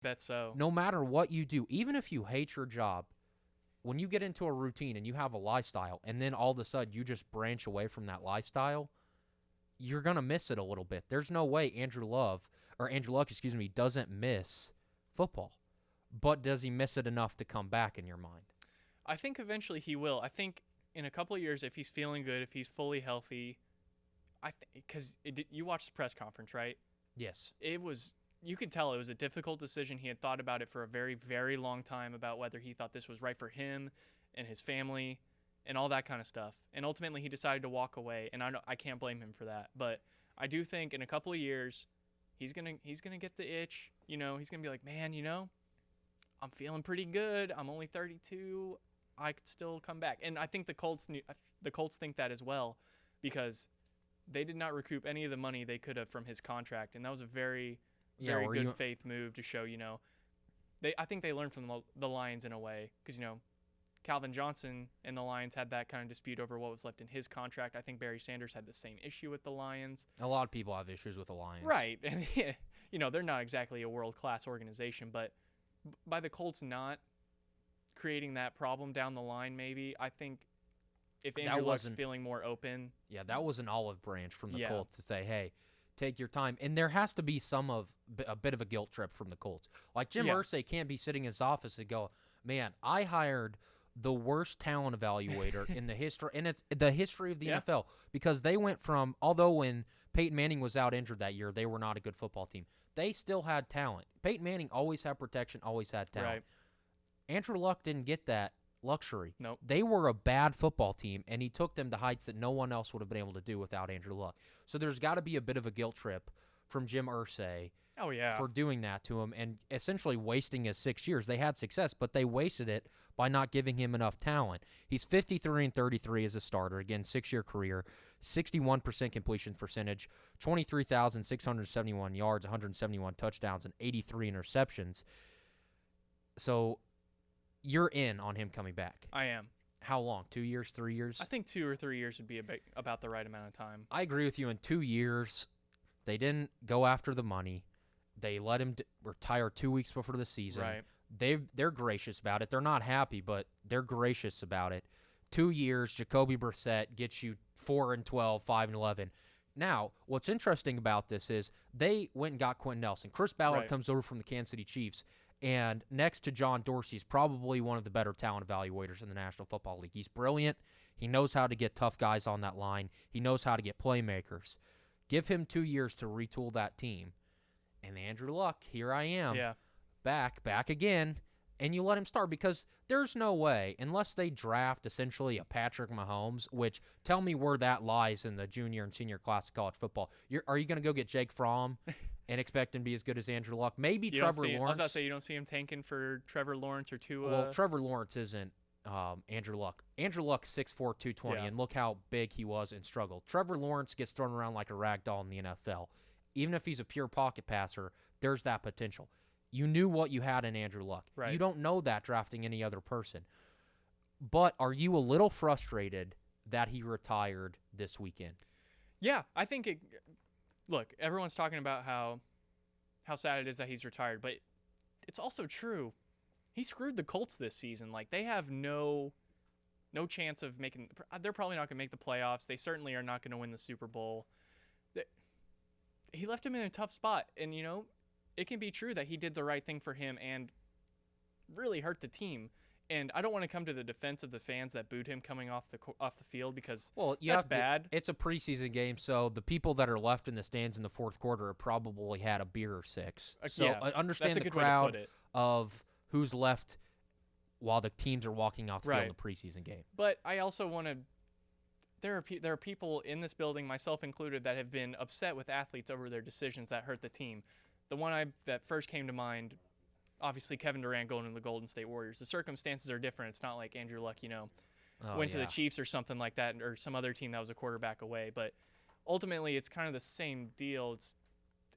Bet so. No matter what you do, even if you hate your job, when you get into a routine and you have a lifestyle and then all of a sudden you just branch away from that lifestyle, you're going to miss it a little bit. There's no way Andrew Luck, doesn't miss football. But does he miss it enough to come back in your mind? I think eventually he will. I think in a couple of years, if he's feeling good, if he's fully healthy, because you watched the press conference, right? Yes. You could tell it was a difficult decision. He had thought about it for a very, very long time about whether he thought this was right for him and his family and all that kind of stuff. And ultimately, he decided to walk away, and I can't blame him for that. But I do think in a couple of years, he's gonna get the itch. He's gonna be like, man, I'm feeling pretty good. I'm only 32. I could still come back. And I think the Colts think that as well, because they did not recoup any of the money they could have from his contract, and that was a very good faith move to show, I think they learned from the Lions in a way, because, Calvin Johnson and the Lions had that kind of dispute over what was left in his contract. I think Barry Sanders had the same issue with the Lions. A lot of people have issues with the Lions. Right. And, they're not exactly a world-class organization, but by the Colts not creating that problem down the line, maybe, I think if Andrew Luck's feeling more open. Yeah, that was an olive branch from the Colts to say, hey, take your time. And there has to be a bit of a guilt trip from the Colts. Like Jim Irsay can't be sitting in his office and go, man, I hired the worst talent evaluator in the history, and it's the history of the NFL, because they went from, although when Peyton Manning was out injured that year, they were not a good football team. They still had talent. Peyton Manning always had protection, always had talent. Right. Andrew Luck didn't get that luxury. Nope. They were a bad football team, and he took them to heights that no one else would have been able to do without Andrew Luck. So there's got to be a bit of a guilt trip from Jim Irsay for doing that to him and essentially wasting his 6 years. They had success, but they wasted it by not giving him enough talent. He's 53-33 as a starter. Again, 6-year career, 61% completion percentage, 23,671 yards, 171 touchdowns, and 83 interceptions. So you're in on him coming back. I am. How long? 2 years, 3 years? I think 2 or 3 years would be about the right amount of time. I agree with you. In 2 years, they didn't go after the money. They let him retire 2 weeks before the season. Right. They're gracious about it. They're not happy, but they're gracious about it. 2 years, Jacoby Brissett gets you 4-12, 5-11. Now, what's interesting about this is they went and got Quentin Nelson. Chris Ballard comes over from the Kansas City Chiefs, and next to John Dorsey, is probably one of the better talent evaluators in the National Football League. He's brilliant. He knows how to get tough guys on that line. He knows how to get playmakers. Give him 2 years to retool that team. And Andrew Luck, here I am, back again, and you let him start, because there's no way, unless they draft essentially a Patrick Mahomes, which tell me where that lies in the junior and senior class of college football. Are you going to go get Jake Fromm and expect him to be as good as Andrew Luck? Maybe Trevor Lawrence. I was about to say, you don't see him tanking for Trevor Lawrence or Tua. Well, Trevor Lawrence isn't Andrew Luck. Andrew Luck's 6'4", 220, and look how big he was and struggled. Trevor Lawrence gets thrown around like a rag doll in the NFL. Even if he's a pure pocket passer, there's that potential. You knew what you had in Andrew Luck. Right. You don't know that drafting any other person. But are you a little frustrated that he retired this weekend? Yeah, I think it. Look, everyone's talking about how sad it is that he's retired, but it's also true. He screwed the Colts this season. Like, they have no chance of making. They're probably not going to make the playoffs. They certainly are not going to win the Super Bowl. He left him in a tough spot, and it can be true that he did the right thing for him and really hurt the team. And I don't want to come to the defense of the fans that booed him coming off the field, because that's bad. It's a preseason game, so the people that are left in the stands in the fourth quarter have probably had a beer or six. So I understand the crowd of who's left while the teams are walking off the field in the preseason game. But I also want to. There are people in this building, myself included, that have been upset with athletes over their decisions that hurt the team. The one that first came to mind, obviously Kevin Durant going to the Golden State Warriors. The circumstances are different. It's not like Andrew Luck, went to the Chiefs or something like that, or some other team that was a quarterback away. But ultimately, it's kind of the same deal.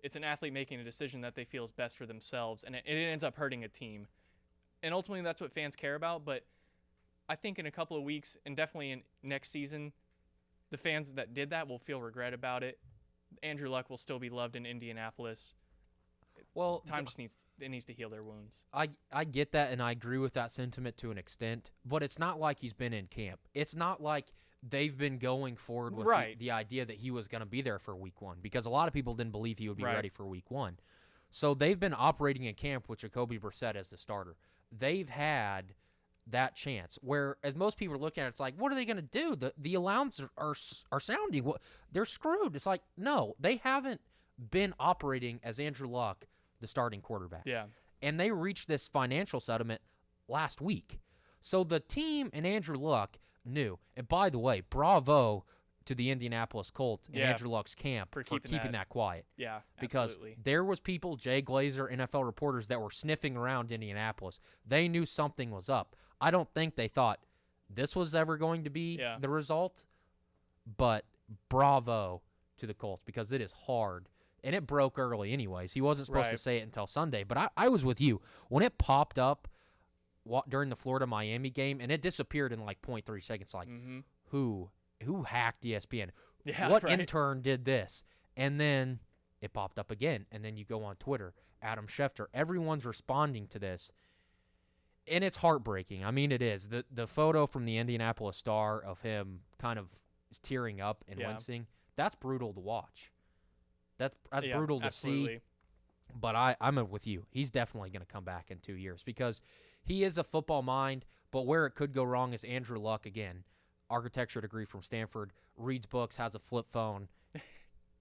It's an athlete making a decision that they feel is best for themselves, and it ends up hurting a team. And ultimately, that's what fans care about. But I think in a couple of weeks, and definitely in next season, the fans that did that will feel regret about it. Andrew Luck will still be loved in Indianapolis. Well, Time just needs to heal their wounds. I get that, and I agree with that sentiment to an extent, but it's not like he's been in camp. It's not like they've been going forward with the idea that he was going to be there for week 1, because a lot of people didn't believe he would be ready for week 1. So they've been operating in camp with Jacoby Brissett as the starter. They've had that chance, where as most people are looking at it, it's like, what are they going to do? The alarms are sounding. They're screwed. It's like, no, they haven't been operating as Andrew Luck, the starting quarterback. Yeah. And they reached this financial settlement last week. So the team and Andrew Luck knew. And by the way, bravo to the Indianapolis Colts and Andrew Luck's camp for keeping that quiet. Yeah, because absolutely. there was people, Jay Glazer, NFL reporters, that were sniffing around Indianapolis. They knew something was up. I don't think they thought this was ever going to be the result, but bravo to the Colts, because it is hard. And it broke early anyways. He wasn't supposed to say it until Sunday. But I was with you. When it popped up during the Florida-Miami game, and it disappeared in like 0.3 seconds, like, who hacked ESPN? Yeah, what intern did this? And then it popped up again. And then you go on Twitter, Adam Schefter. Everyone's responding to this. And it's heartbreaking. I mean, it is. The photo from the Indianapolis Star of him kind of tearing up and wincing, that's brutal to watch. That's brutal to see. But I'm with you. He's definitely going to come back in 2 years, because he is a football mind, but where it could go wrong is Andrew Luck, again, architecture degree from Stanford, reads books, has a flip phone,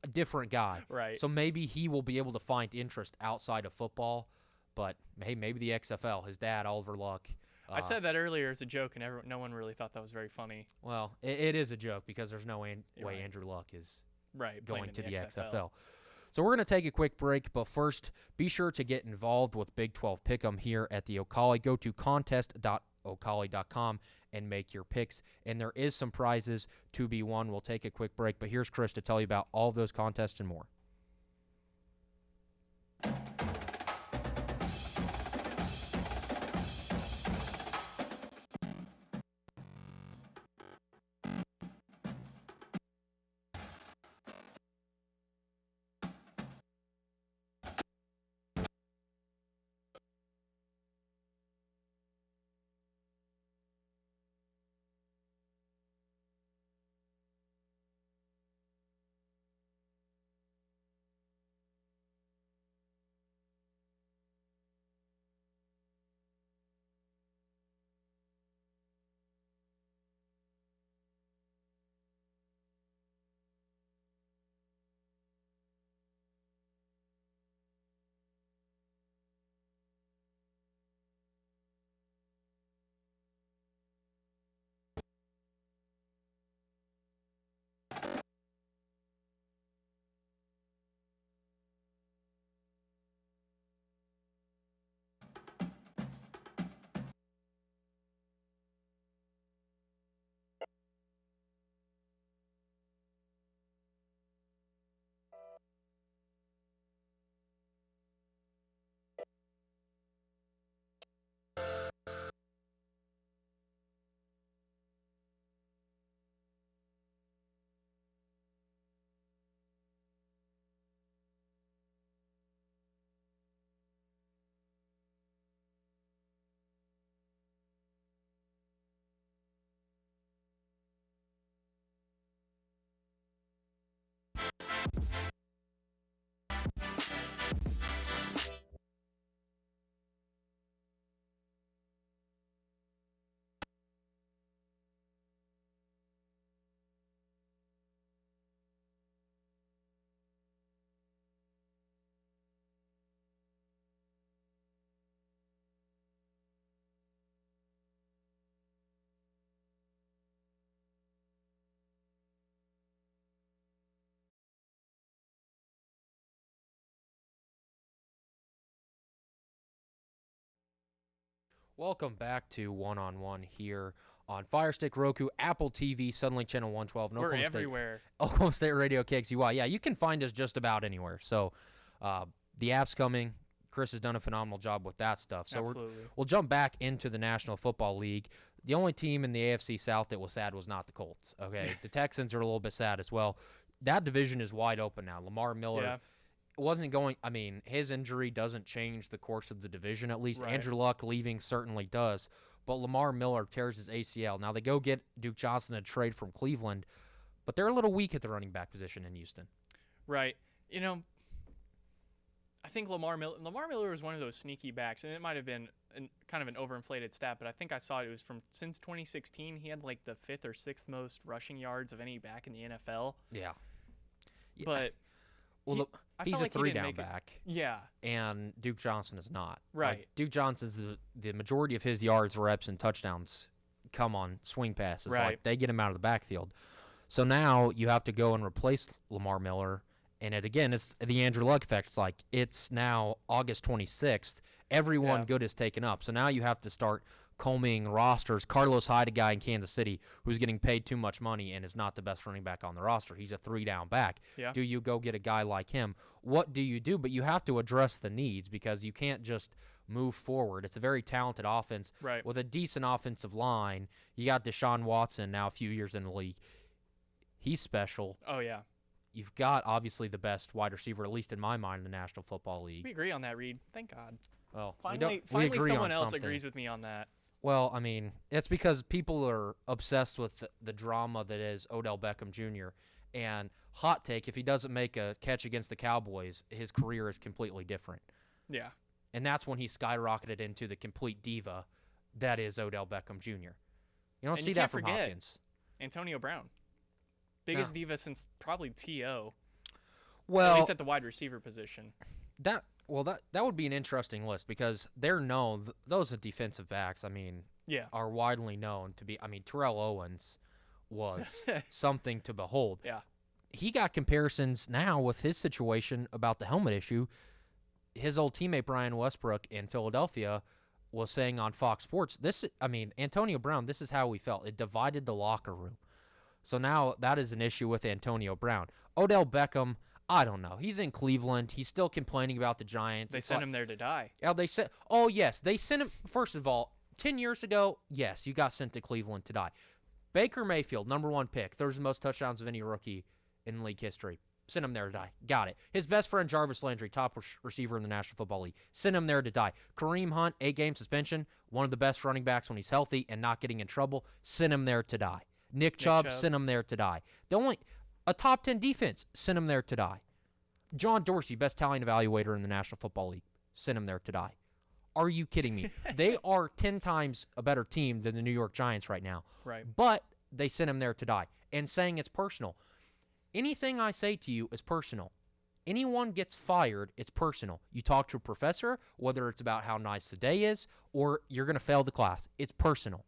a different guy. Right. So maybe he will be able to find interest outside of football, but hey, maybe the XFL, his dad, Oliver Luck. I said that earlier as a joke, and no one really thought that was very funny. Well, it is a joke, because there's no way Andrew Luck is going to the XFL. So we're going to take a quick break, but first, be sure to get involved with Big 12 Pick'em here at the O'Colly. Go to contest.o'colly.com and make your picks, and there is some prizes to be won. We'll take a quick break, but here's Chris to tell you about all of those contests and more. Welcome back to One on One here on Fire Stick, Roku, Apple TV, Suddenlink Channel 112. And We're everywhere. Oklahoma State Radio, KXUY. Yeah, you can find us just about anywhere. So the app's coming. Chris has done a phenomenal job with that stuff. So we'll jump back into the National Football League. The only team in the AFC South that was sad was not the Colts. Okay, the Texans are a little bit sad as well. That division is wide open now. Lamar Miller wasn't going. I mean, his injury doesn't change the course of the division. At least Right. Andrew Luck leaving certainly does. But Lamar Miller tears his ACL. Now they go get Duke Johnson a trade from Cleveland, but they're a little weak at the running back position in Houston. Right. I think Lamar Miller was one of those sneaky backs, and it might have been kind of an overinflated stat, but I think I saw it was from since 2016 he had like the 5th or 6th most rushing yards of any back in the NFL. Yeah. But I he's felt a like he didn't 3-down make it. back. Yeah. And Duke Johnson is not. Right. Like, Duke Johnson's the majority of his yards, reps, and touchdowns come on swing passes. Right. Like, they get him out of the backfield. So now you have to go and replace Lamar Miller. And it's the Andrew Luck effect. It's like it's now August 26th. Everyone good is taken up. So now you have to start combing rosters. Carlos Hyde, a guy in Kansas City who's getting paid too much money and is not the best running back on the roster. He's a 3-down back. Yeah. Do you go get a guy like him? What do you do? But you have to address the needs because you can't just move forward. It's a very talented offense Right. with a decent offensive line. You got Deshaun Watson now a few years in the league. He's special. Oh, yeah. You've got, obviously, the best wide receiver, at least in my mind, in the National Football League. We agree on that, Reed. Thank God. Well, Finally, we agree someone on else something. agrees with me on that. Well, I mean, it's because people are obsessed with the drama that is Odell Beckham Jr. And hot take, if he doesn't make a catch against the Cowboys, his career is completely different. Yeah. And that's when he skyrocketed into the complete diva that is Odell Beckham Jr. You don't And see you that can't from forget Hopkins. Antonio Brown. Biggest diva since probably T.O. Well, At least at the wide receiver position. that would be an interesting list because they're known, those defensive backs, I mean, Yeah. are widely known to be, I mean, Terrell Owens was something to behold. Yeah. He got comparisons now with his situation about the helmet issue. His old teammate Brian Westbrook in Philadelphia was saying on Fox Sports, Antonio Brown, this is how we felt. It divided the locker room. So now that is an issue with Antonio Brown. Odell Beckham, I don't know. He's in Cleveland. He's still complaining about the Giants. They sent him there to die. Yes, they sent him. First of all, 10 years ago, yes, you got sent to Cleveland to die. Baker Mayfield, #1 pick, throws the most touchdowns of any rookie in league history. Sent him there to die. Got it. His best friend, Jarvis Landry, top receiver in the National Football League. Sent him there to die. Kareem Hunt, 8-game suspension, one of the best running backs when he's healthy and not getting in trouble. Sent him there to die. Nick Chubb, sent him there to die. A top 10 defense, sent him there to die. John Dorsey, best talent evaluator in the National Football League, sent him there to die. Are you kidding me? They are 10 times a better team than the New York Giants right now. Right. But they sent him there to die. And saying it's personal. Anything I say to you is personal. Anyone gets fired, it's personal. You talk to a professor, whether it's about how nice the day is or you're going to fail the class. It's personal.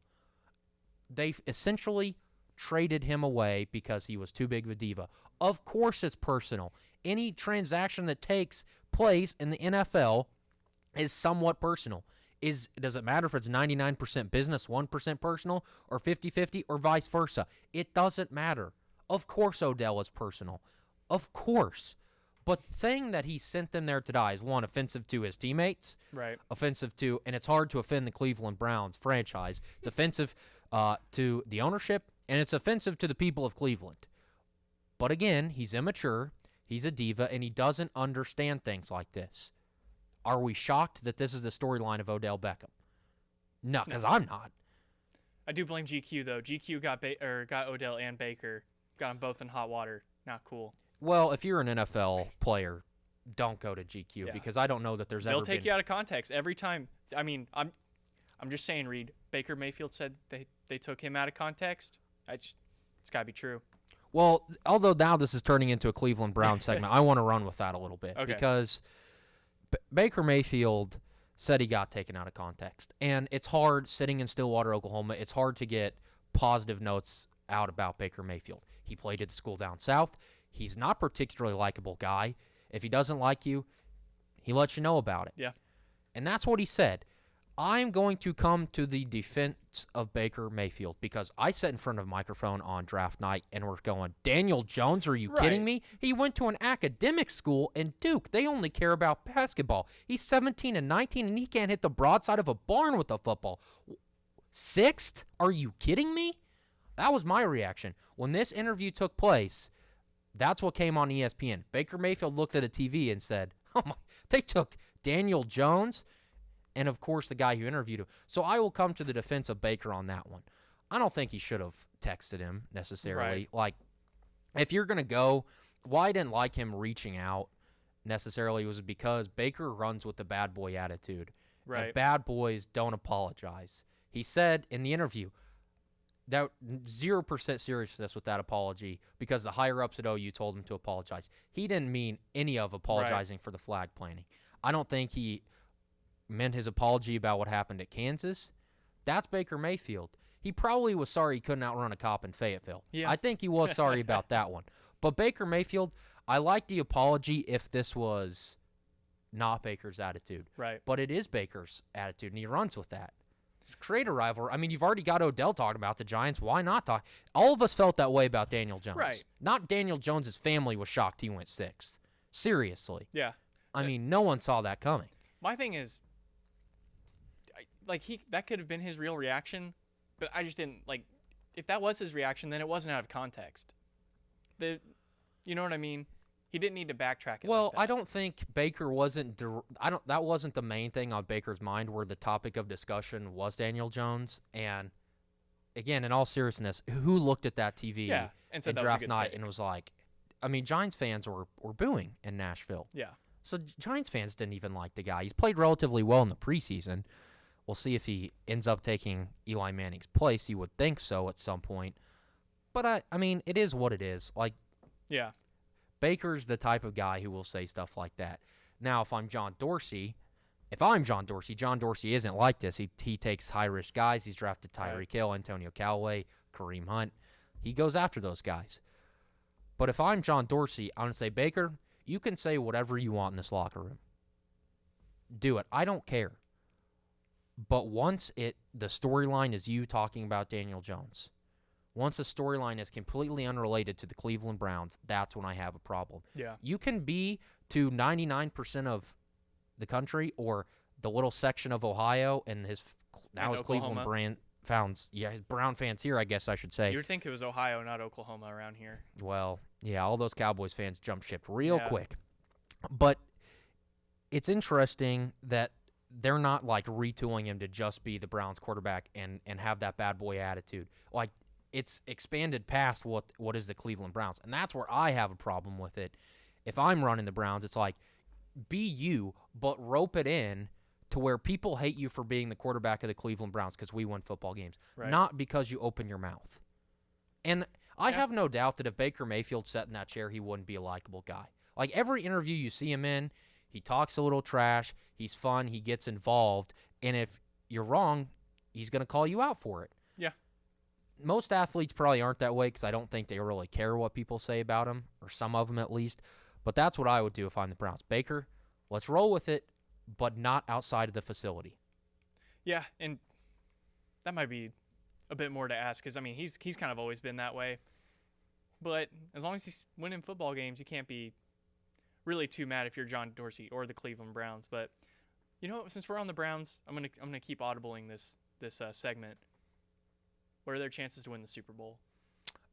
They've essentially traded him away because he was too big of a diva. Of course it's personal. Any transaction that takes place in the NFL is somewhat personal. Does it matter if it's 99% business, 1% personal, or 50-50, or vice versa? It doesn't matter. Of course Odell is personal. Of course. But saying that he sent them there to die is, one, offensive to his teammates. Right. Offensive to, and it's hard to offend the Cleveland Browns franchise. It's offensive to the ownership, and it's offensive to the people of Cleveland. But again, he's immature, he's a diva, and he doesn't understand things like this. Are we shocked that this is the storyline of Odell Beckham? No, because I'm not. I do blame GQ, though. GQ got Odell and Baker. Got them both in hot water. Not cool. Well, if you're an NFL player, don't go to GQ because I don't know that there's ever They'll take you out of context every time. I mean, I'm just saying, Reed. Baker Mayfield said they took him out of context. It's got to be true. Well, although now this is turning into a Cleveland Brown segment, I want to run with that a little bit because Baker Mayfield said he got taken out of context. And it's hard sitting in Stillwater, Oklahoma. It's hard to get positive notes out about Baker Mayfield. He played at the school down south. He's not a particularly likable guy. If he doesn't like you, he lets you know about it. Yeah. And that's what he said. I'm going to come to the defense of Baker Mayfield because I sat in front of a microphone on draft night and we're going, Daniel Jones, are you kidding me? He went to an academic school in Duke. They only care about basketball. He's 17 and 19 and he can't hit the broadside of a barn with a football. 6th? Are you kidding me? That was my reaction. When this interview took place, That's what came on ESPN. Baker Mayfield looked at a TV and said, "Oh my, they took Daniel Jones and, of course, the guy who interviewed him." So I will come to the defense of Baker on that one. I don't think he should have texted him necessarily. Right. Like, if you're going to go, why I didn't like him reaching out necessarily was because Baker runs with the bad boy attitude. Right. And bad boys don't apologize. He said in the interview that 0% seriousness with that apology because the higher-ups at OU told him to apologize. He didn't mean any of apologizing for the flag planting. I don't think he meant his apology about what happened at Kansas. That's Baker Mayfield. He probably was sorry he couldn't outrun a cop in Fayetteville. Yeah. I think he was sorry about that one. But Baker Mayfield, I like the apology if this was not Baker's attitude. Right. But it is Baker's attitude, and he runs with that. Just create a rivalry. I mean, you've already got Odell talking about the Giants. Why not talk? All of us felt that way about Daniel Jones. Right. Not Daniel Jones' family was shocked he went 6th. Seriously. Yeah. I mean, no one saw that coming. My thing is, that could have been his real reaction, but I just didn't, if that was his reaction, then it wasn't out of context. You know what I mean? He didn't need to backtrack it. Well, like that. I don't think Baker wasn't. That wasn't the main thing on Baker's mind. Where the topic of discussion was Daniel Jones, and again, in all seriousness, who looked at that TV and said in that was a draft good night pick. and was like, I mean, Giants fans were booing in Nashville. Yeah. So Giants fans didn't even like the guy. He's played relatively well in the preseason. We'll see if he ends up taking Eli Manning's place. You would think so at some point. But I mean, it is what it is. Yeah. Baker's the type of guy who will say stuff like that. Now, if I'm John Dorsey, John Dorsey isn't like this. He takes high-risk guys. He's drafted Tyreek Hill, Antonio Callaway, Kareem Hunt. He goes after those guys. But if I'm John Dorsey, I'm going to say, Baker, you can say whatever you want in this locker room. Do it. I don't care. But once the storyline is you talking about Daniel Jones, once the storyline is completely unrelated to the Cleveland Browns, that's when I have a problem. Yeah. You can be to 99% of the country or the little section of Ohio and his Cleveland his Brown fans here, I guess I should say. You would think it was Ohio, not Oklahoma around here. Well, yeah, all those Cowboys fans jumped ship real quick. But it's interesting that they're not retooling him to just be the Browns quarterback and have that bad boy attitude. It's expanded past what is the Cleveland Browns. And that's where I have a problem with it. If I'm running the Browns, it's be you, but rope it in to where people hate you for being the quarterback of the Cleveland Browns because we win football games, not because you open your mouth. And I have no doubt that if Baker Mayfield sat in that chair, he wouldn't be a likable guy. Every interview you see him in, he talks a little trash, he's fun, he gets involved, and if you're wrong, he's going to call you out for it. Yeah. Most athletes probably aren't that way because I don't think they really care what people say about them, or some of them at least. But that's what I would do if I'm the Browns. Baker, let's roll with it, but not outside of the facility. Yeah, and that might be a bit more to ask because, I mean, he's kind of always been that way. But as long as he's winning football games, you can't be really too mad if you're John Dorsey or the Cleveland Browns. But, you know what, since we're on the Browns, I'm gonna keep audibling this segment. What are their chances to win the Super Bowl?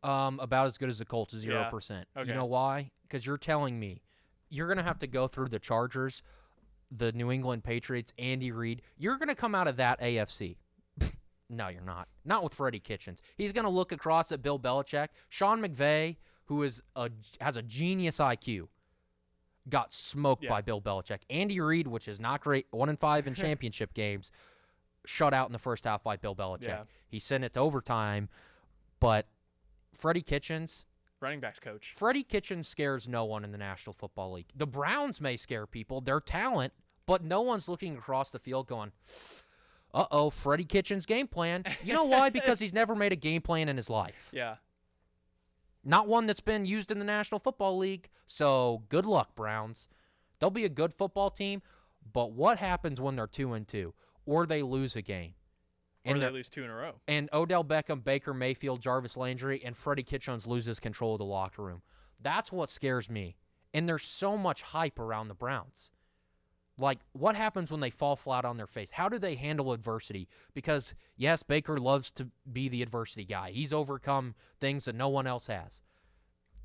About as good as the Colts, 0%. Okay. You know why? Because you're telling me you're going to have to go through the Chargers, the New England Patriots, Andy Reid. You're going to come out of that AFC. No, you're not. Not with Freddie Kitchens. He's going to look across at Bill Belichick. Sean McVay, who has a genius IQ, got smoked by Bill Belichick. Andy Reid, which is not great, 1-5 in championship games, shut out in the first half by Bill Belichick. Yeah. He sent it to overtime, but Freddie Kitchens, running backs coach. Freddie Kitchens scares no one in the National Football League. The Browns may scare people. They're talent, but no one's looking across the field going, uh-oh, Freddie Kitchens' game plan. You know why? Because he's never made a game plan in his life. Yeah. Not one that's been used in the National Football League. So good luck, Browns. They'll be a good football team, but what happens when they're 2-2 or they lose a game? Or they lose 2 in a row. And Odell Beckham, Baker Mayfield, Jarvis Landry, and Freddie Kitchens loses control of the locker room. That's what scares me. And there's so much hype around the Browns. What happens when they fall flat on their face? How do they handle adversity? Because, yes, Baker loves to be the adversity guy. He's overcome things that no one else has.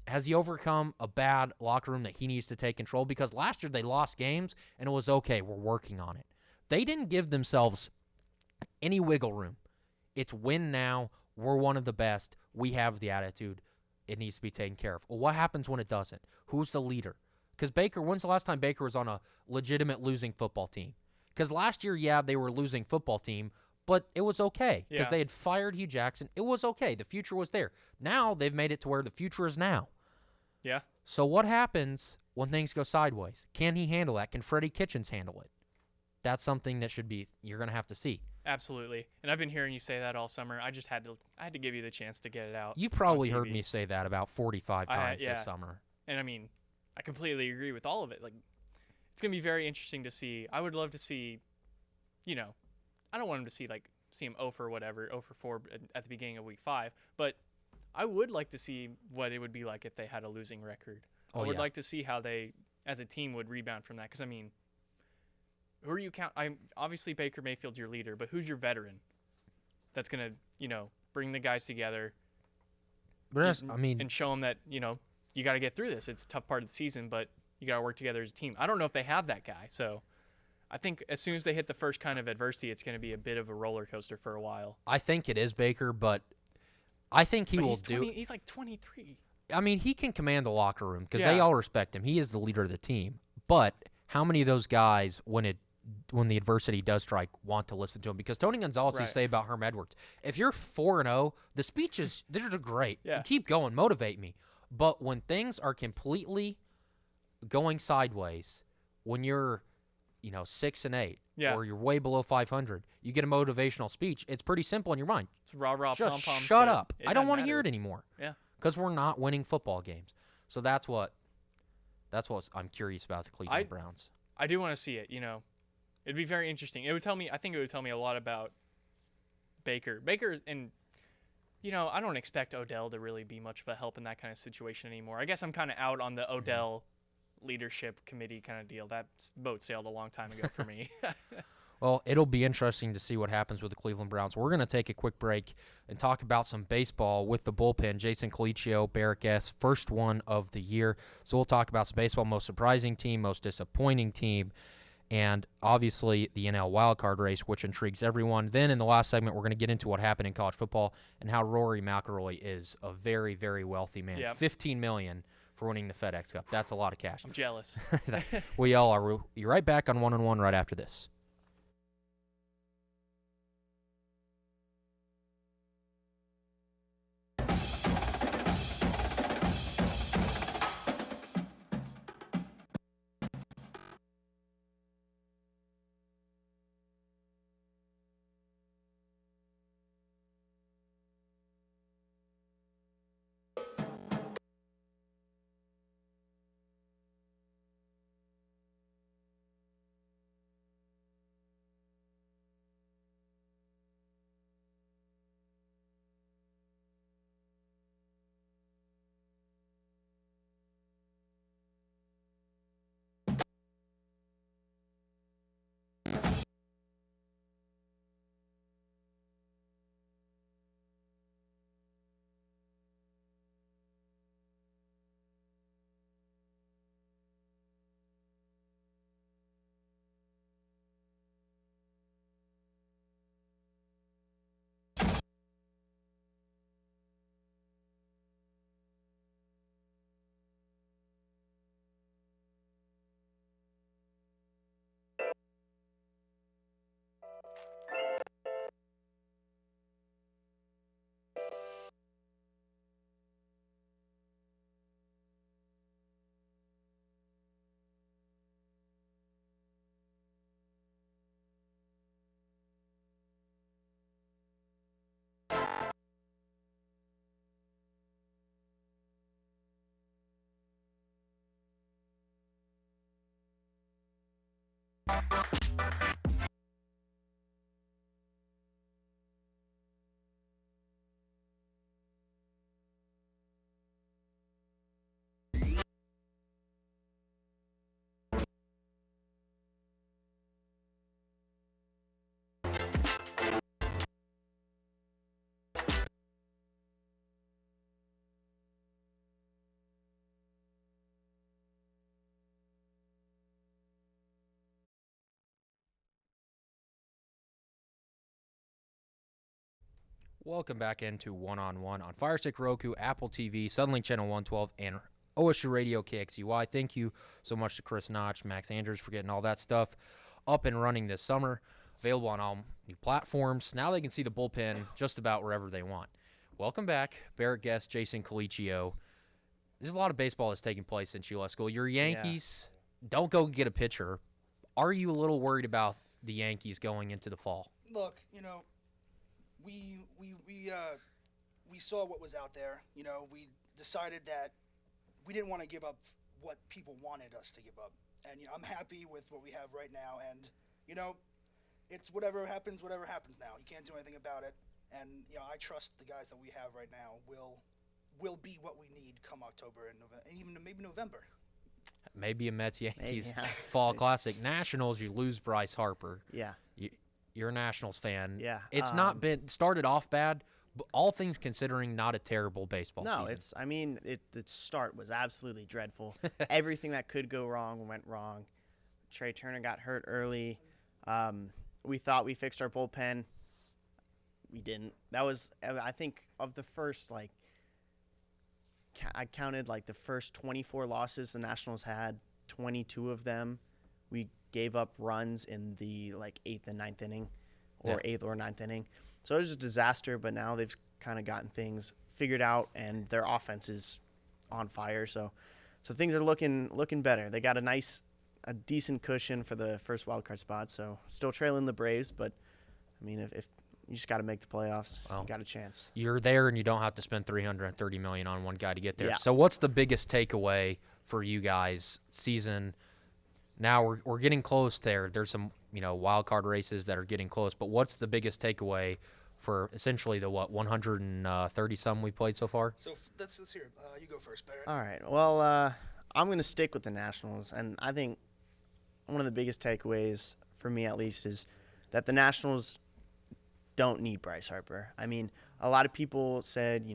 Has he overcome a bad locker room that he needs to take control? Because last year they lost games, and it was okay. We're working on it. They didn't give themselves any wiggle room. It's win now. We're one of the best. We have the attitude. It needs to be taken care of. Well, what happens when it doesn't? Who's the leader? Because Baker, when's the last time Baker was on a legitimate losing football team? Because last year, yeah, they were a losing football team, but it was okay because they had fired Hugh Jackson. It was okay. The future was there. Now they've made it to where the future is now. Yeah. So what happens when things go sideways? Can he handle that? Can Freddie Kitchens handle it? That's something that you're going to have to see. Absolutely. And I've been hearing you say that all summer. I had to give you the chance to get it out. You probably heard me say that about 45 times this summer. And I mean, I completely agree with all of it. Like, it's going to be very interesting to see. I would love to see, I don't want him to see him 0 for whatever, 0 for 4 at the beginning of week 5, but I would like to see what it would be like if they had a losing record. I would like to see how they, as a team, would rebound from that. Because, I mean, who are you obviously Baker Mayfield's your leader, but who's your veteran that's going to, bring the guys together and show them that, you got to get through this. It's a tough part of the season, but you got to work together as a team. I don't know if they have that guy. So I think as soon as they hit the first kind of adversity, it's going to be a bit of a roller coaster for a while. I think it is Baker, but I think he's like 23. I mean, he can command the locker room because they all respect him. He is the leader of the team. But how many of those guys, when the adversity does strike, want to listen to him? Because Tony Gonzalez used to say about Herm Edwards, if you're 4-0, the speeches, they're great. Yeah. Keep going, motivate me. But when things are completely going sideways, when you're 6-8, or you're way below 500, you get a motivational speech. It's pretty simple in your mind. It's rah-rah, just pom-pom. Shut up. I don't want to hear it anymore. Yeah. Because we're not winning football games. So that's what I'm curious about the Cleveland Browns. I do want to see it, It'd be very interesting. I think it would tell me a lot about Baker. And, I don't expect Odell to really be much of a help in that kind of situation anymore. I guess I'm kind of out on the Odell leadership committee kind of deal. That boat sailed a long time ago for me. Well, it'll be interesting to see what happens with the Cleveland Browns. We're going to take a quick break and talk about some baseball with the bullpen. Jason Calicchio, Barrett, Gess, first one of the year. So we'll talk about some baseball, most surprising team, most disappointing team, and obviously the NL wildcard race, which intrigues everyone. Then in the last segment, we're going to get into what happened in college football and how Rory McIlroy is a very, very wealthy man. Yep. $15 million for winning the FedEx Cup. That's a lot of cash. I'm jealous. We all are. We'll be right back on 1-on-1 right after this. Welcome back into One on One on Fire Stick, Roku, Apple TV, Suddenlink Channel 112, and OSU Radio KXUY. Thank you so much to Chris Notch, Max Andrews for getting all that stuff up and running this summer. Available on all new platforms. Now they can see the bullpen just about wherever they want. Welcome back, Barrett, Gess, Jason, Calicchio. There's a lot of baseball that's taking place since you left school. Your Yankees, don't go get a pitcher. Are you a little worried about the Yankees going into the fall? Look, we saw what was out there. We decided that we didn't want to give up what people wanted us to give up. And I'm happy with what we have right now. And, it's whatever happens now. You can't do anything about it. And, I trust the guys that we have right now will be what we need come October and November, and even maybe November. Maybe a Mets-Yankees fall classic. Nationals, you lose Bryce Harper. Yeah. You're a Nationals fan. Yeah. It's not been started off bad, but all things considering, not a terrible baseball season. The start was absolutely dreadful. Everything that could go wrong went wrong. Trey Turner got hurt early. We thought we fixed our bullpen. We didn't. That was, I think, of the first, I counted, the first 24 losses the Nationals had, 22 of them we gave up runs in the 8th and 9th inning, or 8th or 9th inning. So it was a disaster, but now they've kind of gotten things figured out, and their offense is on fire. So things are looking better. They got a decent cushion for the first wild card spot. So still trailing the Braves, but if you just got to make the playoffs, you got a chance. You're there, and you don't have to spend $330 million on one guy to get there. Yeah. So what's the biggest takeaway for you guys season? Now we're getting close there. There's some wild card races that are getting close, but what's the biggest takeaway for essentially the 130 some we've played so far? So let's hear it. You go first, Barrett. All right. Well, I'm going to stick with the Nationals, and I think one of the biggest takeaways for me, at least, is that the Nationals don't need Bryce Harper. A lot of people said,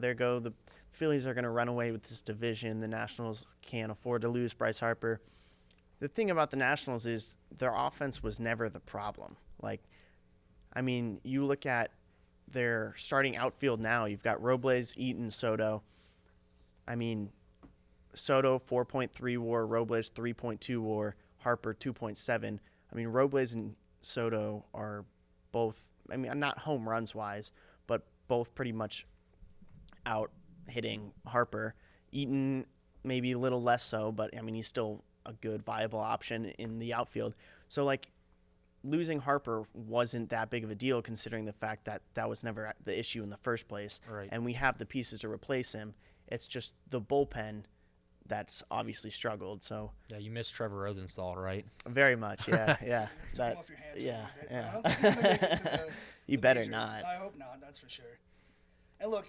there go the Phillies are going to run away with this division. The Nationals can't afford to lose Bryce Harper. The thing about the Nationals is their offense was never the problem. You look at their starting outfield now. You've got Robles, Eaton, Soto. Soto 4.3 WAR, Robles 3.2 WAR, Harper 2.7. Robles and Soto are both, not home runs wise, but both pretty much out hitting Harper. Eaton maybe a little less so, but he's still a good viable option in the outfield. So losing Harper wasn't that big of a deal considering the fact that that was never the issue in the first place. Right. And we have the pieces to replace him. It's just the bullpen that's obviously struggled. So yeah, you missed Trevor Rosenthal, right? very much, yeah. Took him off your hands for a little bit. Yeah. I don't think he's going to make it to You the better majors. not. I hope not, that's for sure. And look,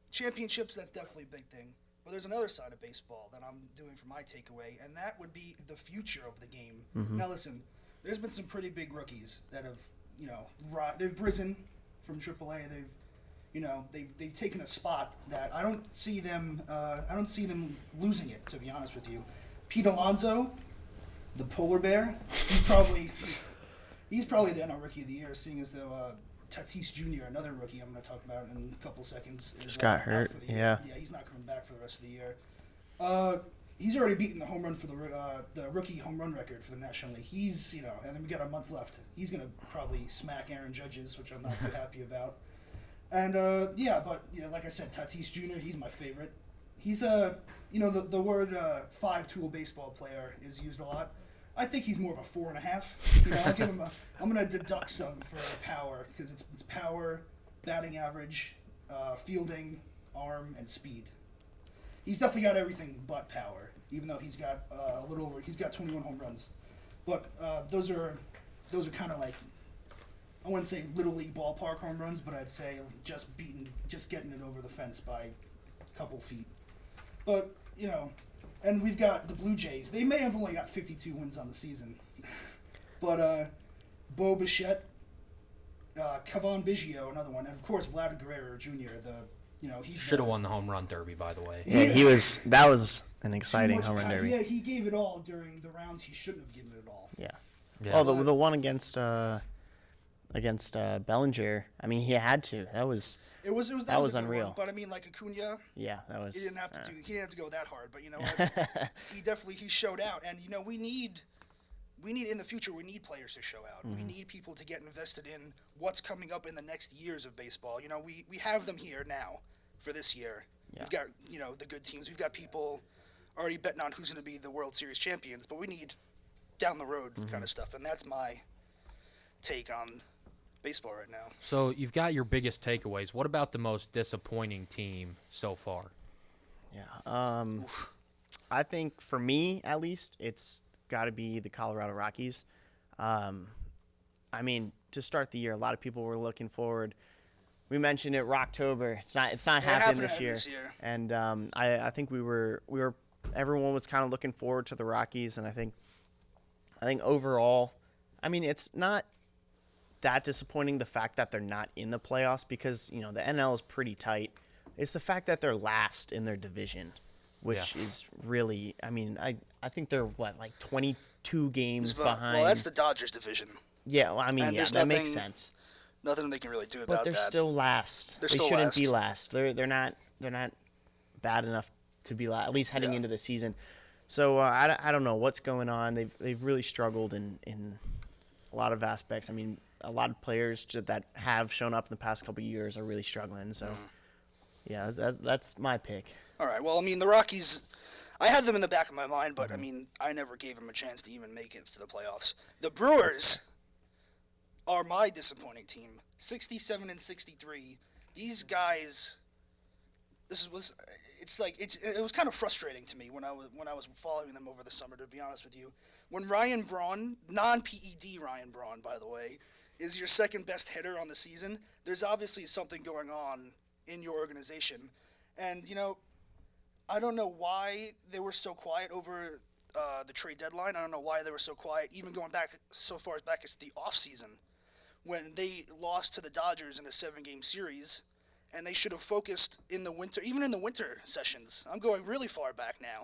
championships, that's definitely a big thing. But there's another side of baseball that I'm doing for my takeaway, and that would be the future of the game. Mm-hmm. Now listen, there's been some pretty big rookies that have, they've risen from AAA. They've taken a spot that I don't see them losing it, to be honest with you. Pete Alonso, the polar bear, he's probably the NL Rookie of the Year, seeing as though Tatis Jr., another rookie I'm going to talk about in a couple seconds, is Just got hurt. Yeah, he's not coming back for the rest of the year. He's already beaten the home run for the rookie home run record for the National League. He's and then we got a month left. He's going to probably smack Aaron Judge's, which I'm not too happy about. And like I said, Tatis Jr., he's my favorite. He's the word five-tool baseball player is used a lot. I think he's more of a 4.5. I'll give him I'm going to deduct some for power because it's power, batting average, fielding, arm, and speed. He's definitely got everything but power, even though he's got he's got 21 home runs. But those are kind of I wouldn't say little league ballpark home runs, but I'd say just getting it over the fence by a couple feet. But and we've got the Blue Jays. They may have only got 52 wins on the season, but Bo Bichette, Cavan Biggio, another one, and of course Vlad Guerrero Jr. He Should have won the home run derby, by the way. Yeah, that was an exciting home run derby. Yeah, he gave it all during the rounds he shouldn't have given it all. Yeah. Yeah. Oh, the one against against Bellinger. I mean, he had to. That was That was was a good unreal. one, but I mean, like Acuna, yeah. That was. he didn't have to go that hard. But you know what? he showed out, and you know we need in the future we need players to show out. We need people to get invested in what's coming up in the next years of baseball. You know, we have them here now for this year. Yeah. We've got, you know, the good teams. We've got people already betting on who's going to be the World Series champions, but we need down the road kind of stuff, and that's my take on baseball right now. So you've got your biggest takeaways. What about the most disappointing team so far? Yeah. I think for me, at least, it's got to be the Colorado Rockies. I mean, to start the year, a lot of people were looking forward. We mentioned it, Rocktober. It's not happening this year. And I think everyone was kind of looking forward to the Rockies, and I think overall, I mean, it's not that disappointing, the fact that they're not in the playoffs, because, you know, the NL is pretty tight. It's the fact that they're last in their division, which is really, I mean, I think they're, like 22 games behind. Well, that's the Dodgers division. Yeah, well, I mean, that makes sense. Nothing they can really do about that. But they're still last. They shouldn't be last. They're not bad enough to be last, at least heading into the season. So I don't know what's going on. They've really struggled in a lot of aspects. I mean, a lot of players that have shown up in the past couple of years are really struggling. So, yeah, that's my pick. All right. Well, I mean, the Rockies, I had them in the back of my mind, but I mean, I never gave them a chance to even make it to the playoffs. The Brewers are my disappointing team. 67 and 63. These guys, it was kind of frustrating to me when I was following them over the summer, to be honest with you. When Ryan Braun, non-PED Ryan Braun, by the way, is your second best hitter on the season, there's obviously something going on in your organization. And, you know, I don't know why they were so quiet over the trade deadline. I don't know why they were so quiet, even going back so far back as the offseason, when they lost to the Dodgers in a 7-game series, and they should have focused in the winter, even in the winter sessions. I'm going really far back now.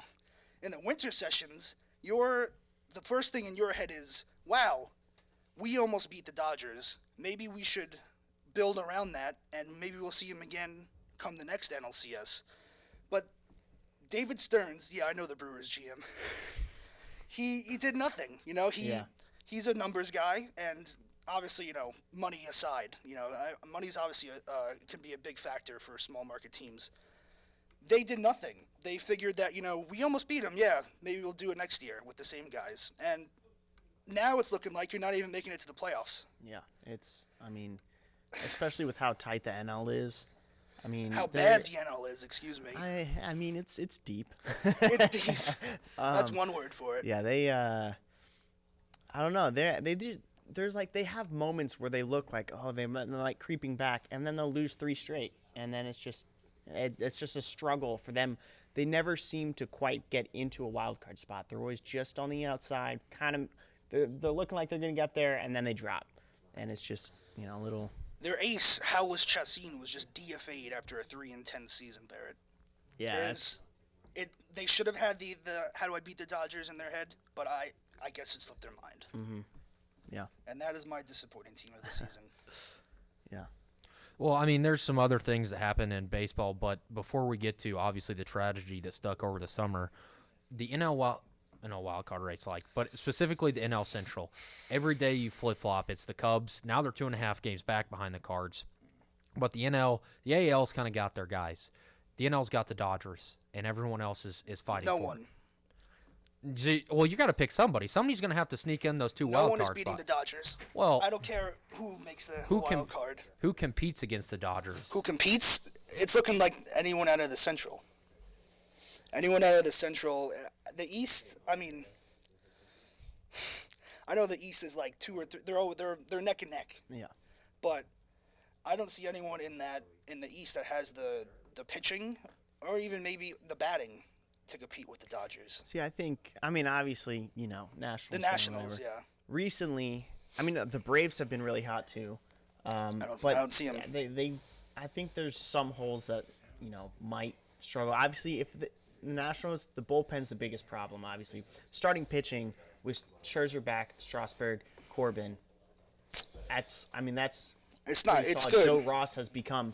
In the winter sessions, the first thing in your head is, wow, we almost beat the Dodgers. Maybe we should build around that, and maybe we'll see him again come the next NLCS. But David Stearns, I know the Brewers GM, he did nothing. You know, he's a numbers guy, and obviously, you know, money aside, you know, money's obviously can be a big factor for small market teams. They did nothing. They figured that, you know, we almost beat them. Yeah, maybe we'll do it next year with the same guys. And now it's looking like you're not even making it to the playoffs. Yeah, I mean, especially with how tight the NL is. I mean, how bad the NL is, excuse me. I mean, it's deep. It's deep. That's one word for it. Yeah, they I don't know. They have moments where they look like, they're like creeping back, and then they'll lose 3 straight, and then it's just a struggle for them. They never seem to quite get into a wild card spot. They're always just on the outside, kind of. They're looking like they're going to get there, and then they drop, and it's just, you know, a little. Their ace, Howlis Chassin, was just DFA'd after a 3-10 season, Barrett. Yeah. They should have had the how do I beat the Dodgers in their head, but I guess it slipped their mind. Mm-hmm. Yeah. And that is my disappointing team of the season. Yeah. Well, I mean, there's some other things that happen in baseball, but before we get to, obviously, the tragedy that stuck over the summer, the NL wild card race, but specifically the NL Central, every day you flip-flop, it's the Cubs. Now they're 2.5 games back behind the Cards. But the AL's kind of got their guys. The NL's got the Dodgers, and everyone else is fighting for one. Well, you got to pick somebody. Somebody's going to have to sneak in those 2 wild No cards. one is beating the Dodgers. Well, I don't care who makes the wild card. Who competes against the Dodgers? Who competes? It's looking like anyone out of the Central. Anyone out of the Central. The East, I mean, I know the East is like 2 or 3. They're neck and neck. Yeah. But I don't see anyone in the East that has the pitching or even maybe the batting to compete with the Dodgers. See, obviously, you know, Nationals. The Nationals, yeah. Recently, I mean, the Braves have been really hot too. I don't see them. I think there's some holes that, you know, might struggle. Obviously, if the Nationals, the bullpen's the biggest problem, obviously. Starting pitching with Scherzer back, Strasburg, Corbin. that's It's not. pretty It's solid. good. Joe Ross has become.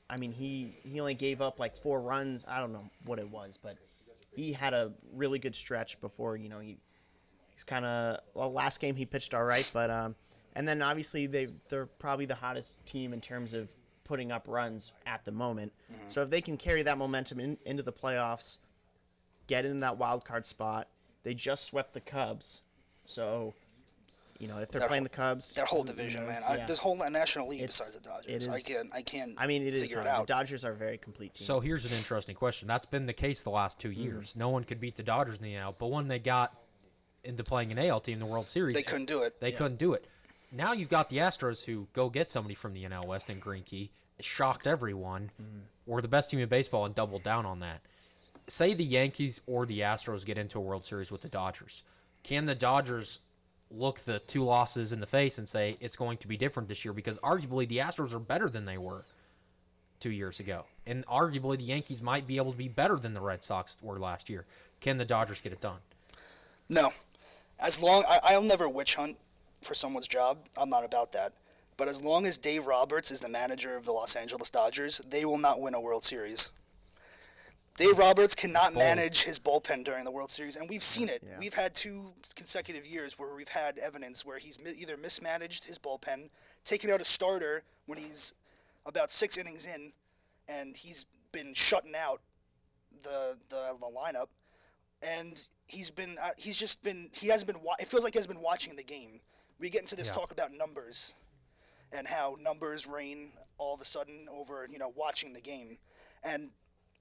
I mean, he only gave up like 4 runs. I don't know what it was, but he had a really good stretch before. He's kind of last game he pitched all right, but and then obviously they're probably the hottest team in terms of putting up runs at the moment. Mm-hmm. So if they can carry that momentum into the playoffs, get in that wild card spot, they just swept the Cubs, so. If they're playing the Cubs, that whole division, man. yeah. This whole National League It's- besides the Dodgers, it is- I can't. I mean, it is. figure it The out. Dodgers are a very complete team. So here's an interesting question. That's been the case the last 2 years. No one could beat the Dodgers in the NL, but when they got into playing an AL team in the World Series, They couldn't do it. They couldn't do it. Now you've got the Astros who go get somebody from the NL West in Greinke, shocked everyone. We're the best team in baseball and doubled down on that. Say the Yankees or the Astros get into a World Series with the Dodgers. Can the Dodgers look the 2 losses in the face and say it's going to be different this year? Because arguably the Astros are better than they were 2 years ago. And arguably the Yankees might be able to be better than the Red Sox were last year. Can the Dodgers get it done? No, I'll never witch hunt for someone's job. I'm not about that. But as long as Dave Roberts is the manager of the Los Angeles Dodgers, they will not win a World Series. Dave Roberts cannot manage his bullpen during the World Series, and we've seen it. Yeah. We've had 2 consecutive years where we've had evidence where he's either mismanaged his bullpen, taken out a starter when he's about 6 innings in, and he's been shutting out the lineup, and he hasn't been. It feels like he hasn't been watching the game. We get into this talk about numbers, and how numbers reign all of a sudden over watching the game, and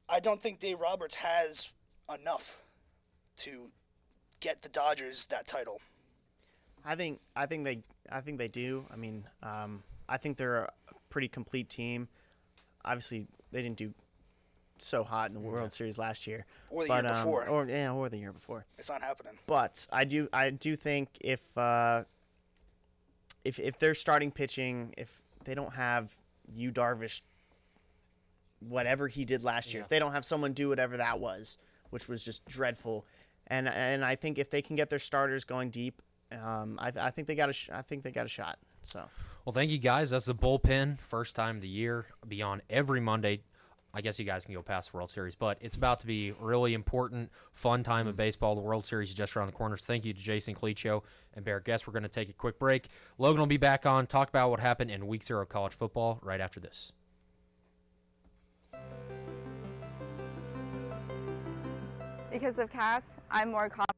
I don't think Dave Roberts has enough to get the Dodgers that title. I think they do. I mean, I think they're a pretty complete team. Obviously, they didn't do so hot in the World Series last year, Or the year before. or the year before. It's not happening. But I do think if they're starting pitching, if they don't have Yu Darvish, whatever he did last year, if they don't have someone do whatever that was, which was just dreadful, and I think if they can get their starters going deep, I think they got a shot. So. Well, thank you guys. That's the Bullpen, first time of the year. Be on every Monday. I guess you guys can go past the World Series, but it's about to be really important, fun time of baseball. The World Series is just around the corner. So thank you to Jason Calicchio and Barrett Gess. We're going to take a quick break. Logan will be back on, talk about what happened in Week 0 of college football right after this. Because of Cass, I'm more confident.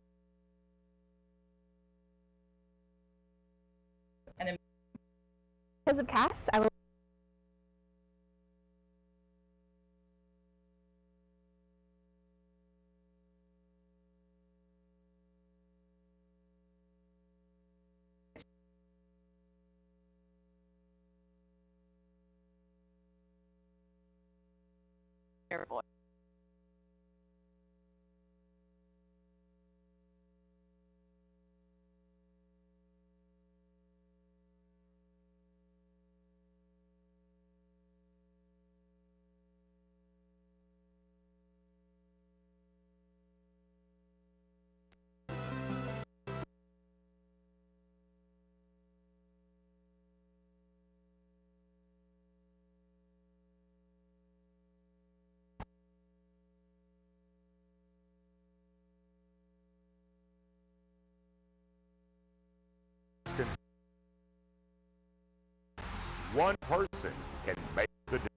Because of Cass, I will. One person can make the difference.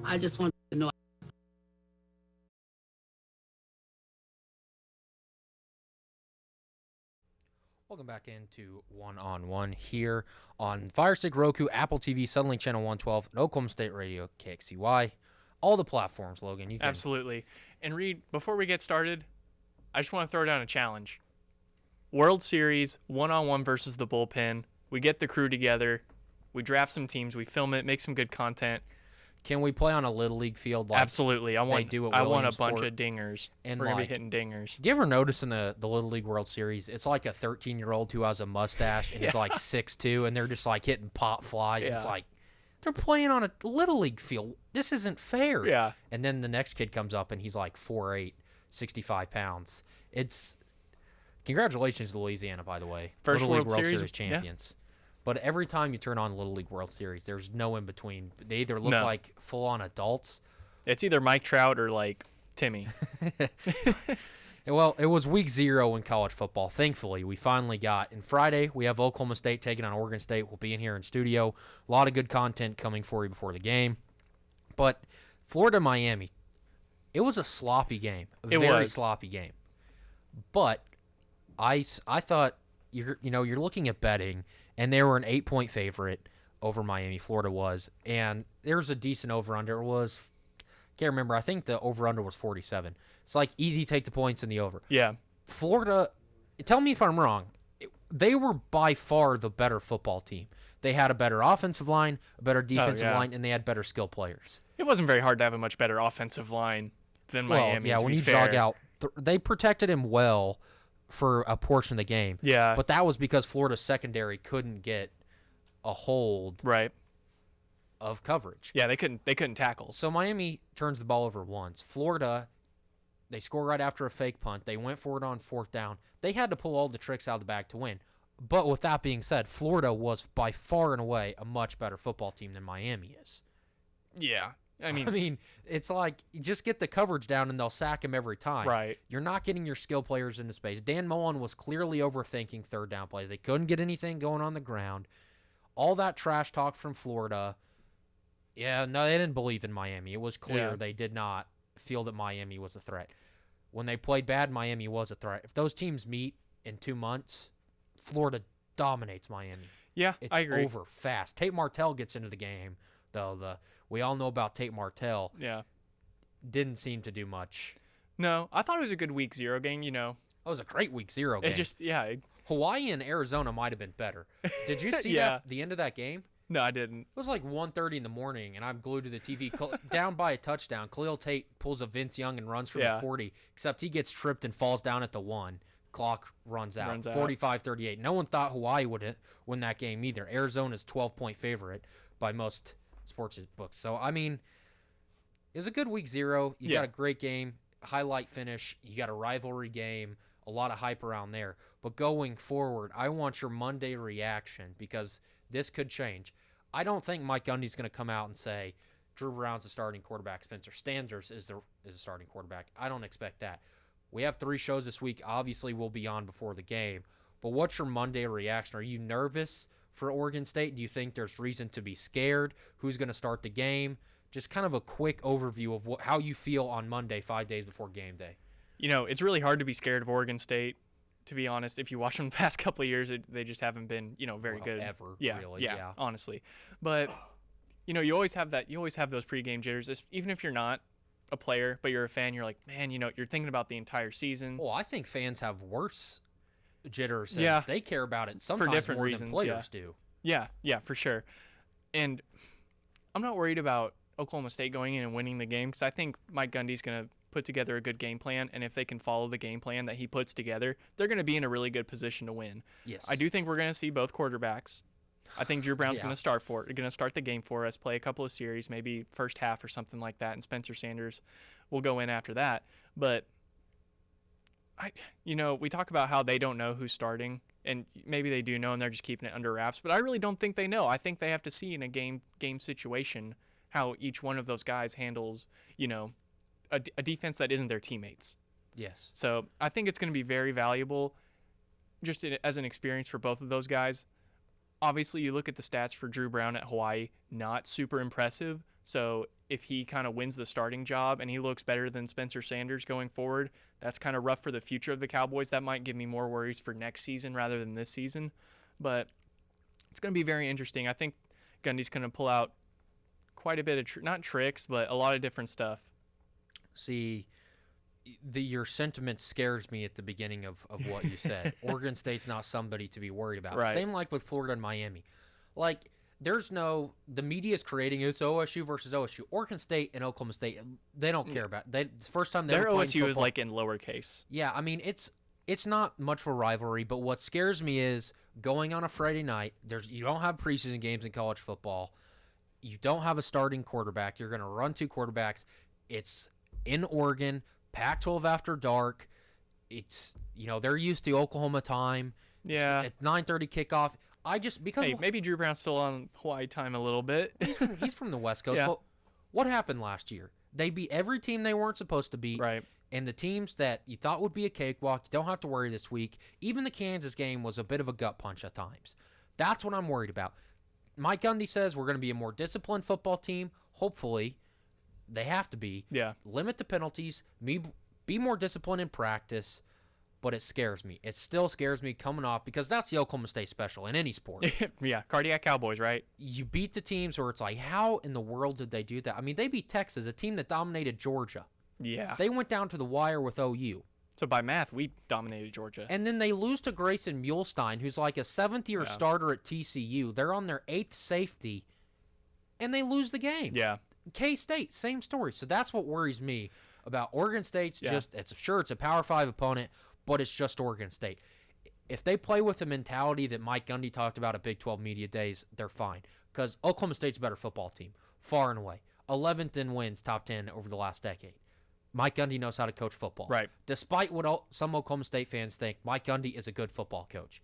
I just want to know. Welcome back into One on One here on Fire Stick, Roku, Apple TV, Suddenlink Channel 112, and Oklahoma State Radio, KXCY. All the platforms, Logan. You can. Absolutely. And Reed, before we get started, I just want to throw down a challenge. World Series, one-on-one versus the Bullpen. We get the crew together. We draft some teams. We film it, make some good content. Can we play on a Little League field? Like Absolutely. I want do at a bunch Williamsport? of dingers. And we're going to like- be hitting dingers. Do you ever notice in the Little League World Series, it's like a 13-year-old who has a mustache and is like 6'2", and they're just like hitting pop flies. It's Yeah. like they're playing on a Little League field. This isn't fair. Yeah. And then the next kid comes up and he's like 4'8", 65 pounds. It's congratulations to Louisiana, by the way. First Little League World Series, yeah. champions. But every time you turn on Little League World Series, there's no in between. They either look No. like full-on adults. It's either Mike Trout or like Timmy. Well, it was week 0 in college football. Thankfully, we finally got. And Friday, we have Oklahoma State taking on Oregon State. We'll be in here in studio. A lot of good content coming for you before the game. But Florida-Miami, it was a sloppy game. A It very was. sloppy game. But I thought you're looking at betting, and they were an 8-point favorite over Miami. Florida was, and there's a decent over/under. It was, can't remember. I think the over/under was 47. It's like easy take the points in the over. Yeah. Florida, tell me if I'm wrong. They were by far the better football team. They had a better offensive line, a better defensive yeah. line, and they had better skill players. It wasn't very hard to have a much better offensive line than Miami. Yeah, to when be you fair. jog out, they protected him well for a portion of the game. Yeah. But that was because Florida's secondary couldn't get a hold Right. of coverage. Yeah, they couldn't tackle. So Miami turns the ball over once. Florida, they score right after a fake punt. They went for it on 4th down. They had to pull all the tricks out of the bag to win. But with that being said, Florida was by far and away a much better football team than Miami is. Yeah. I mean, it's like, you just get the coverage down and they'll sack him every time. Right. You're not getting your skill players into space. Dan Mullen was clearly overthinking 3rd down plays. They couldn't get anything going on the ground. All that trash talk from Florida. Yeah, no, they didn't believe in Miami. It was clear they did not feel that Miami was a threat. When they played bad, Miami was a threat. If those teams meet in 2 months, Florida dominates Miami. yeah, It's I agree. over fast. Tate Martell gets into the game, though. We all know about Tate Martell. Yeah. Didn't seem to do much. No, I thought it was a good week 0 game, you know. It was a great week 0 game. It's just Hawaii and Arizona might have been better. Did you see Yeah. the end of that game? no, I didn't. It was like 1:30 in the morning, and I'm glued to the TV. Down by a touchdown, Khalil Tate pulls a Vince Young and runs from Yeah. the 40, except he gets tripped and falls down at the 1. Clock runs out. Runs out. 45-38. No one thought Hawaii would win that game either. Arizona's 12-point favorite by most sports books. So, I mean, it was a good week 0. You Yeah. got a great game, highlight finish. You got a rivalry game, a lot of hype around there. But going forward, I want your Monday reaction because this could change. I don't think Mike Gundy's going to come out and say Drew Brown's the starting quarterback, Spencer Sanders is the starting quarterback. I don't expect that. We have 3 shows this week. Obviously, we'll be on before the game. But what's your Monday reaction? Are you nervous for Oregon State? Do you think there's reason to be scared? Who's going to start the game? Just kind of a quick overview of how you feel on Monday, 5 days before game day. You know, it's really hard to be scared of Oregon State, to be honest. If you watch them the past couple of years, they just haven't been, very Well, good. ever, yeah, really, yeah, yeah. honestly. But, you always have that. You always have those pregame jitters, even if you're not a player, but you're a fan. You're like, man, you're thinking about the entire season. Well, I think fans have worse jitters. Yeah. They care about it sometimes different more reasons, than players do. Yeah, for sure. And I'm not worried about Oklahoma State going in and winning the game because I think Mike Gundy's going to put together a good game plan, and if they can follow the game plan that he puts together, they're going to be in a really good position to win. Yes. I do think we're going to see both quarterbacks. I think Drew Brown's Yeah. going to start the game for us, play a couple of series, maybe first half or something like that, and Spencer Sanders will go in after that. But we talk about how they don't know who's starting, and maybe they do know and they're just keeping it under wraps, but I really don't think they know. I think they have to see in a game situation how each one of those guys handles, a defense that isn't their teammates. Yes. So I think it's going to be very valuable just as an experience for both of those guys. Obviously, you look at the stats for Drew Brown at Hawaii, not super impressive. So if he kind of wins the starting job and he looks better than Spencer Sanders going forward, that's kind of rough for the future of the Cowboys. That might give me more worries for next season rather than this season. But it's going to be very interesting. I think Gundy's going to pull out quite a bit of not tricks, but a lot of different stuff. See, your sentiment scares me at the beginning of what you said. Oregon State's not somebody to be worried about. Right. Same like with Florida and Miami. Like, the media is creating it's OSU versus OSU. Oregon State and Oklahoma State, they don't care about. It's the first time Their playing OSU is football. like in lowercase. Yeah, I mean it's not much of a rivalry, but what scares me is going on a Friday night. You don't have preseason games in college football. You don't have a starting quarterback. You're going to run 2 quarterbacks. It's in Oregon, Pac-12 after dark. It's they're used to Oklahoma time. Yeah. At 9:30 kickoff. Because Maybe Drew Brown's still on Hawaii time a little bit. he's from the West Coast. Yeah. But what happened last year? They beat every team they weren't supposed to beat. Right. And the teams that you thought would be a cakewalk, you don't have to worry this week. Even the Kansas game was a bit of a gut punch at times. That's what I'm worried about. Mike Gundy says we're going to be a more disciplined football team. Hopefully, they have to be. Yeah. Limit the penalties. Be more disciplined in practice. But it scares me. It still scares me coming off because that's the Oklahoma State special in any sport. Yeah, cardiac Cowboys, right? You beat the teams where it's like, how in the world did they do that? I mean, they beat Texas, a team that dominated Georgia. Yeah. They went down to the wire with OU. So by math, we dominated Georgia. And then they lose to Grayson Muhlstein, who's like a 7th-year starter at TCU. They're on their 8th safety, and they lose the game. Yeah. K-State, same story. So that's what worries me about Oregon State's it's a Power 5 opponent, but it's just Oregon State. If they play with the mentality that Mike Gundy talked about at Big 12 Media Days, they're fine. Because Oklahoma State's a better football team, far and away. 11th in wins, top 10 over the last decade. Mike Gundy knows how to coach football. Right. Despite what some Oklahoma State fans think, Mike Gundy is a good football coach.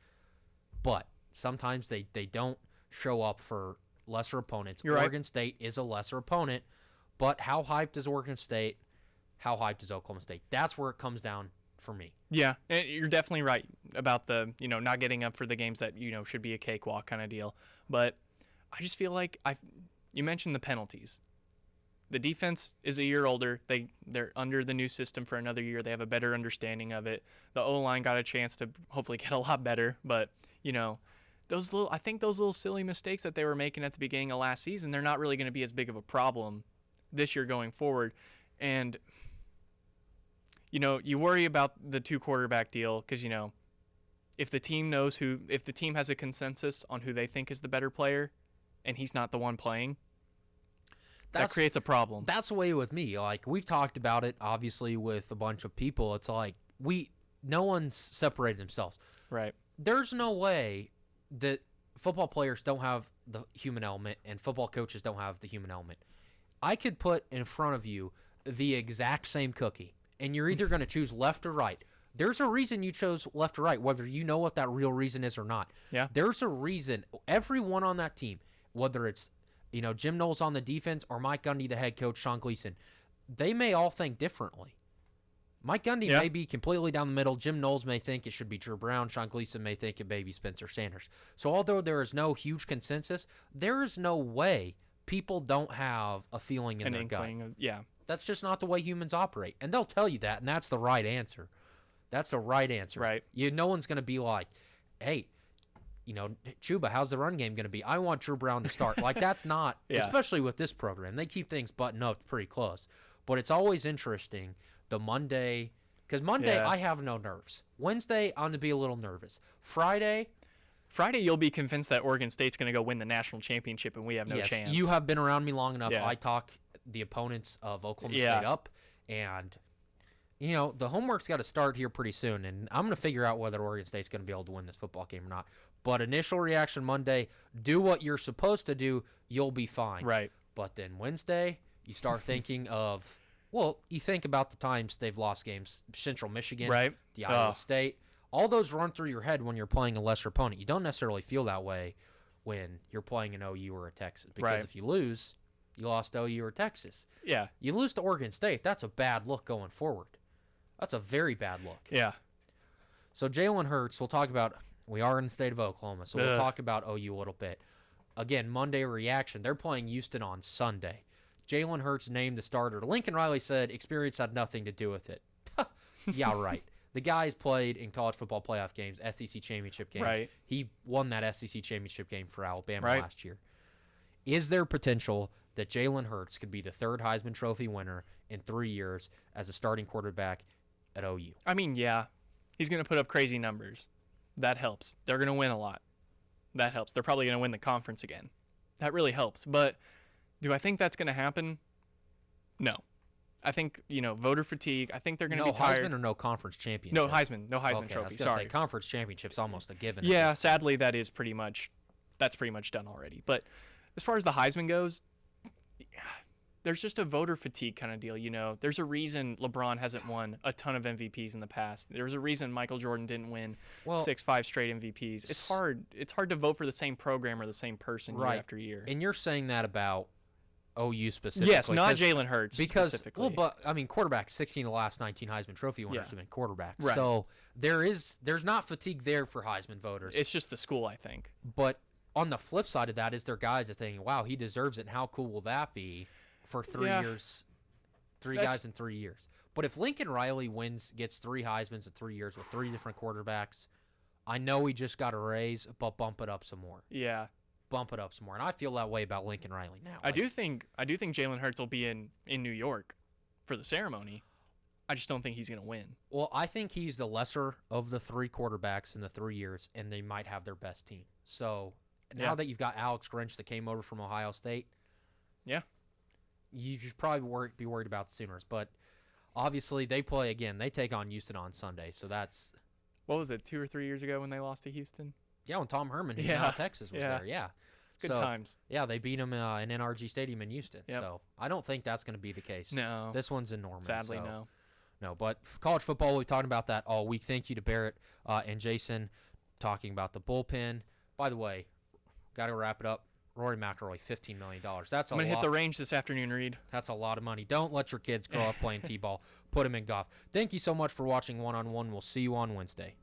But sometimes they don't show up for lesser opponents. You're Oregon State is a lesser opponent. But how hyped is Oregon State? How hyped is Oklahoma State? That's where it comes down for me. Yeah, and you're definitely right about the, not getting up for the games that, should be a cakewalk kind of deal. But I just feel like you mentioned the penalties. The defense is a year older. They're under the new system for another year. They have a better understanding of it. The O-line got a chance to hopefully get a lot better, but those little silly mistakes that they were making at the beginning of last season, they're not really going to be as big of a problem this year going forward. And you worry about the 2 quarterback deal because, if the team has a consensus on who they think is the better player and he's not the one playing, that creates a problem. That's the way with me. Like, we've talked about it, obviously, with a bunch of people. It's like no one's separated themselves. Right. There's no way that football players don't have the human element and football coaches don't have the human element. I could put in front of you the exact same cookie, and you're either going to choose left or right. There's a reason you chose left or right, whether you know what that real reason is or not. Yeah. There's a reason. Everyone on that team, whether it's Jim Knowles on the defense or Mike Gundy, the head coach, Sean Gleason, they may all think differently. Mike Gundy may be completely down the middle. Jim Knowles may think it should be Drew Brown. Sean Gleason may think it may be Spencer Sanders. So although there is no huge consensus, there is no way people don't have a feeling in their gut. Yeah. That's just not the way humans operate. And they'll tell you that, and that's the right answer. That's the right answer. Right. No one's going to be like, hey, Chuba, how's the run game going to be? I want Drew Brown to start. Like, that's not, especially with this program. They keep things buttoned up pretty close. But it's always interesting, the Monday, because Monday, I have no nerves. Wednesday, I'm going to be a little nervous. Friday, you'll be convinced that Oregon State's going to go win the national championship, and we have no chance. You have been around me long enough. Yeah. I talk the opponents of Oklahoma State up, and the homework's got to start here pretty soon, and I'm going to figure out whether Oregon State's going to be able to win this football game or not. But initial reaction Monday, do what you're supposed to do, you'll be fine. Right. But then Wednesday, you start thinking of, you think about the times they've lost games, Central Michigan, right. the Iowa State. All those run through your head when you're playing a lesser opponent. You don't necessarily feel that way when you're playing an OU or a Texas. Because if you lose, you lost to OU or Texas. Yeah. You lose to Oregon State, that's a bad look going forward. That's a very bad look. Yeah. So Jalen Hurts, we'll talk about, we are in the state of Oklahoma, so we'll talk about OU a little bit. Again, Monday reaction. They're playing Houston on Sunday. Jalen Hurts named the starter. Lincoln Riley said experience had nothing to do with it. Yeah, right. The guy's played in college football playoff games, SEC championship games. Right. He won that SEC championship game for Alabama right. last year. Is there potential that Jalen Hurts could be the third Heisman Trophy winner in 3 years as a starting quarterback at OU. I mean, yeah, he's going to put up crazy numbers. That helps. They're going to win a lot. That helps. They're probably going to win the conference again. That really helps. But do I think that's going to happen? No. I think, voter fatigue. I think they're going to be tired. Heisman or no conference championship? No Heisman okay, trophy. I was Sorry. say, conference championship's almost a given. Yeah, sadly that's pretty much done already. But as far as the Heisman goes, there's just a voter fatigue kind of deal. There's a reason LeBron hasn't won a ton of MVPs in the past. There's a reason Michael Jordan didn't win 5 straight MVPs. It's hard to vote for the same program or the same person year after year. And you're saying that about OU specifically. Yes, not Jalen Hurts specifically. Well, but I mean, quarterbacks. 16 of the last 19 Heisman Trophy winners have been quarterbacks. Right. So there's not fatigue there for Heisman voters. It's just the school, I think. But on the flip side of that is there guys that think, wow, he deserves it, and how cool will that be for 3 years? Guys in 3 years. But if Lincoln Riley gets 3 Heismans in 3 years with 3 different quarterbacks, I know he just got a raise, but bump it up some more. Yeah. Bump it up some more. And I feel that way about Lincoln Riley now. I do think Jalen Hurts will be in New York for the ceremony. I just don't think he's going to win. Well, I think he's the lesser of the 3 quarterbacks in the 3 years, and they might have their best team. So now that you've got Alex Grinch that came over from Ohio State, you should probably be worried about the Sooners. But obviously they play again. They take on Houston on Sunday. So that's – what was it, 2 or 3 years ago when they lost to Houston? Yeah, when Tom Herman, who's now Texas, was there. Yeah. Good times. Yeah, they beat him in NRG Stadium in Houston. Yep. So I don't think that's going to be the case. No. This one's in Norman. Sadly, no. No, but for college football, we've talked about that all week. Thank you to Barrett and Jason talking about the bullpen. By the way, got to wrap it up. Rory McIlroy, $15 million. That's I'm going to hit the range this afternoon, Reed. That's a lot of money. Don't let your kids grow up playing T-ball. Put them in golf. Thank you so much for watching One on One. We'll see you on Wednesday.